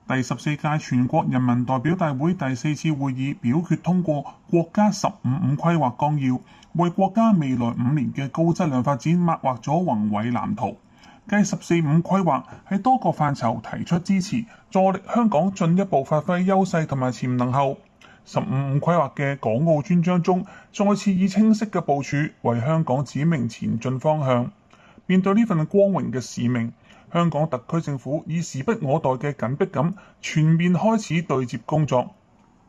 第14屆全國人民代表大會第4次會議表決通過國家15規劃綱要，為國家未來5年嘅高質量發展擘劃咗宏偉藍圖。繼14-5規劃喺多個範疇提出支持，助力香港進一步發揮優勢同埋潛能後，15-5規劃嘅港澳專章中，再次以清晰嘅部署為香港指明前進方向。面對呢份光榮嘅使命，香港特區政府以時不我待嘅緊迫感，全面開始對接工作。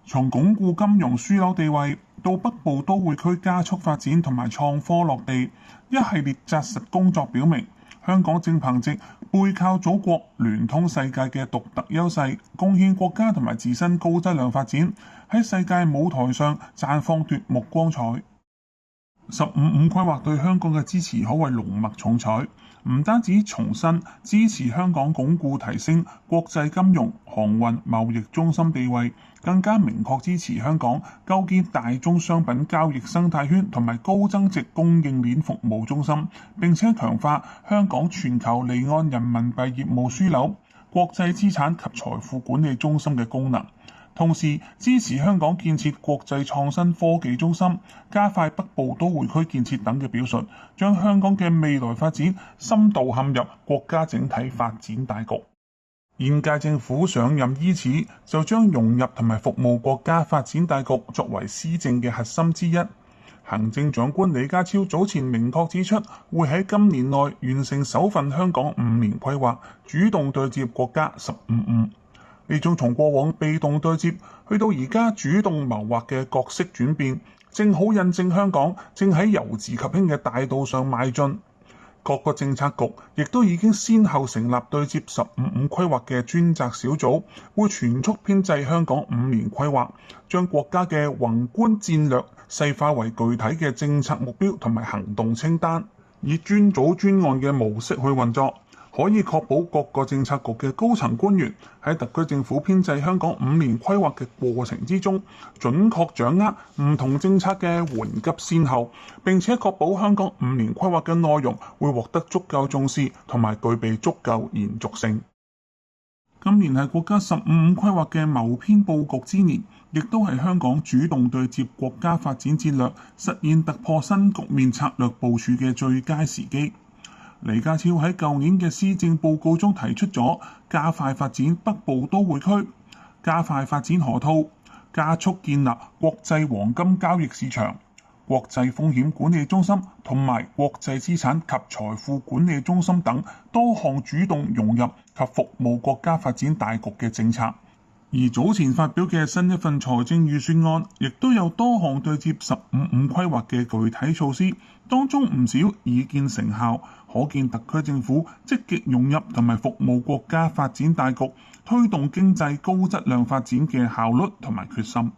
從鞏固金融樞紐地位到北部都會區加速發展同埋創科落地，一系列紮實工作表明，香港正憑藉背靠祖國、聯通世界嘅獨特優勢，貢獻國家同埋自身高質量發展，喺世界舞台上綻放奪目光彩。15-5規劃對香港嘅支持可謂龍脈重彩，唔單止重申支持香港鞏固提升國際金融、航運、貿易中心地位，更加明確支持香港構建大宗商品交易生態圈同埋高增值供應鏈服務中心，並且強化香港全球離岸人民幣業務樞紐、國際資產及財富管理中心嘅功能。同時支持香港建設國際創新科技中心，加快北部都會區建設等嘅表述，將香港嘅未來發展深度嵌入國家整體發展大局。現屆政府上任伊始，就將融入同埋服務國家發展大局作為施政嘅核心之一。行政長官李家超早前明確指出，會喺今年內完成首份香港5年規劃，主動對接國家15-5。呢種從過往被動對接去到而家主動謀劃嘅角色轉變，正好印證香港正喺由治及興嘅大道上邁進。各個政策局亦都已經先後成立對接15-5規劃嘅專責小組，會全速編製香港5年規劃，將國家嘅宏觀戰略細化為具體嘅政策目標同埋行動清單，以專組專案嘅模式去運作。可以確保各個政策局嘅高層官員喺特區政府編製香港5年規劃嘅過程之中，準確掌握唔同政策嘅緩急先後，並且確保香港5年規劃嘅內容會獲得足夠重視同埋具備足夠延續性。今年係國家15-5規劃嘅謀篇佈局之年，亦都係香港主動對接國家發展戰略，實現突破新局面策略部署嘅最佳時機。李家超喺舊年嘅施政報告中提出咗加快發展北部都會區、加快發展河套、加速建立國際黃金交易市場、國際風險管理中心同埋國際資產及財富管理中心等多項主動融入及服務國家發展大局嘅政策。而早前發表嘅新一份財政預算案，亦都有多項對接15-5規劃嘅具體措施，當中唔少已見成效，可見特區政府積極融入同埋服務國家發展大局，推動經濟高質量發展嘅效率同埋決心。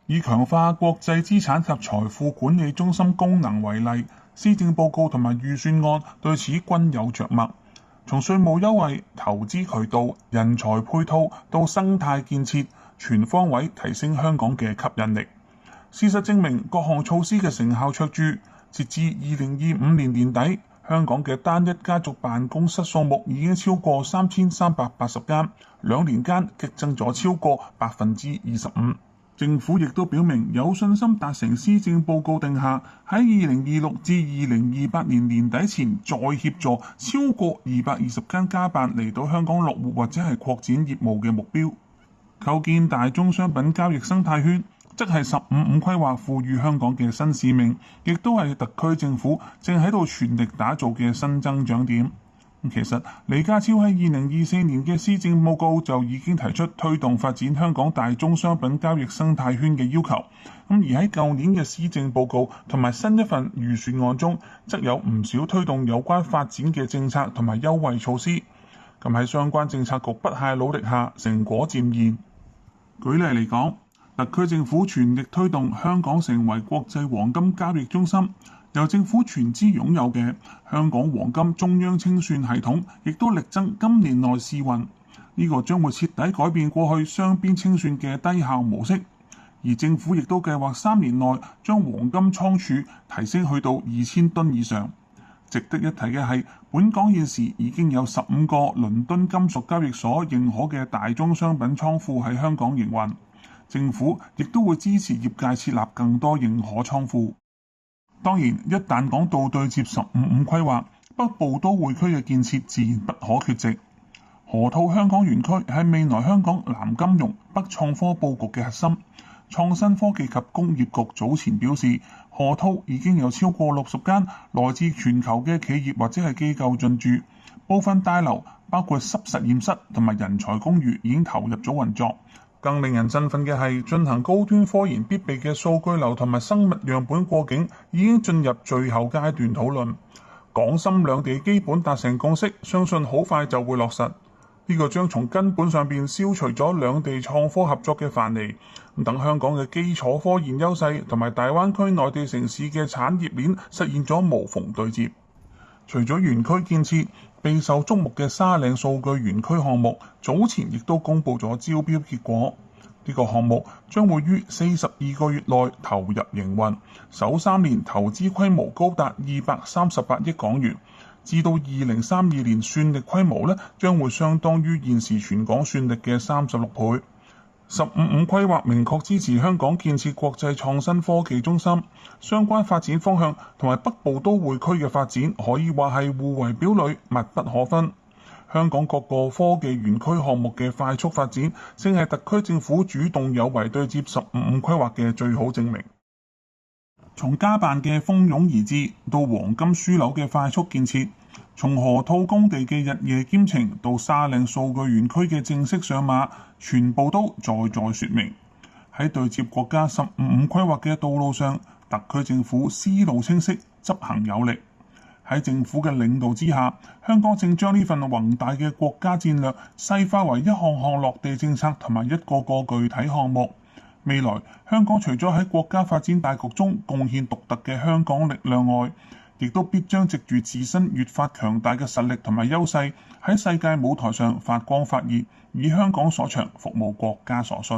以強化國際資產及財富管理中心功能為例，施政報告同埋預算案對此均有着墨。從稅務優惠、投資渠道、人才配套到生態建設，全方位提升香港嘅吸引力。事實證明，各項措施嘅成效卓著。截至2025年年底，香港嘅單一家族辦公室數目已經超過3380間，2年間激增咗超過25%。政府亦都表明有信心達成施政報告定下喺2026至2028年年底前再協助超過220間家辦嚟到香港落戶或者係擴展業務嘅目標。構建大宗商品交易生態圈，則係15-5規劃賦予香港嘅新使命，亦都係特區政府正喺度全力打造嘅新增長點。其實李家超喺2024年嘅施政報告就已經提出推動發展香港大宗商品交易生態圈嘅要求，而喺舊年嘅施政報告同埋新一份預算案中，則有唔少推動有關發展嘅政策同埋優惠措施。咁喺相關政策局不懈努力下，成果漸現。舉例嚟講，特區政府全力推動香港成為國際黃金交易中心。由政府全資擁有嘅香港黃金中央清算系統，亦都力爭今年內試運。呢個將會徹底改變過去雙邊清算嘅低效模式。而政府亦都計劃3年內將黃金倉儲提升去到2000噸以上。值得一提嘅係，本港現時已經有15個倫敦金屬交易所認可嘅大宗商品倉庫喺香港營運，政府亦都會支持業界設立更多認可倉庫。當然，一旦講到對接15-5規劃，北部都會區嘅建設自然不可缺席。河套香港園區係未來香港南金融、北創科佈局嘅核心。創新科技及工業局早前表示，河套已經有超過60間來自全球嘅企業或者係機構進駐，部分大樓包括濕實驗室同埋人才公寓已經投入咗運作。更令人振奮嘅係，進行高端科研必備嘅數據流同埋生物樣本過境已經進入最後階段討論。港深兩地基本達成共識，相信好快就會落實。呢個將從根本上邊消除咗兩地創科合作嘅樊籬，等香港嘅基礎科研優勢同埋大灣區內地城市嘅產業鏈實現咗無縫對接。除咗園區建設，備受矚目嘅沙嶺數據園區項目早前亦都公布咗招標結果。呢個項目將會於42個月內投入營運，首3年投資規模高達238億港元。至到2032年算力規模咧，將會相當於現時全港算力嘅36倍。15-5規劃明確支持香港建設國際創新科技中心，相關發展方向同埋北部都會區嘅發展可以話係互為表裏，密不可分。香港各個科技園區項目嘅快速發展，正係特區政府主動有為對接15-5規劃嘅最好證明。從家辦嘅蜂擁而至到黃金樞紐嘅快速建設，從河套工地嘅日夜兼程到沙嶺數據園區嘅正式上馬，全部都在說明。喺對接國家15-5規劃嘅道路上，特區政府思路清晰，執行有力。喺政府嘅領導之下，香港正將呢份宏大嘅國家戰略細化為一項項落地政策同埋一個個具體項目。未來香港除咗喺國家發展大局中貢獻獨特嘅香港力量外，亦都必將藉住自身越發強大嘅實力同埋優勢，喺世界舞台上發光發熱，以香港所長服務國家所需。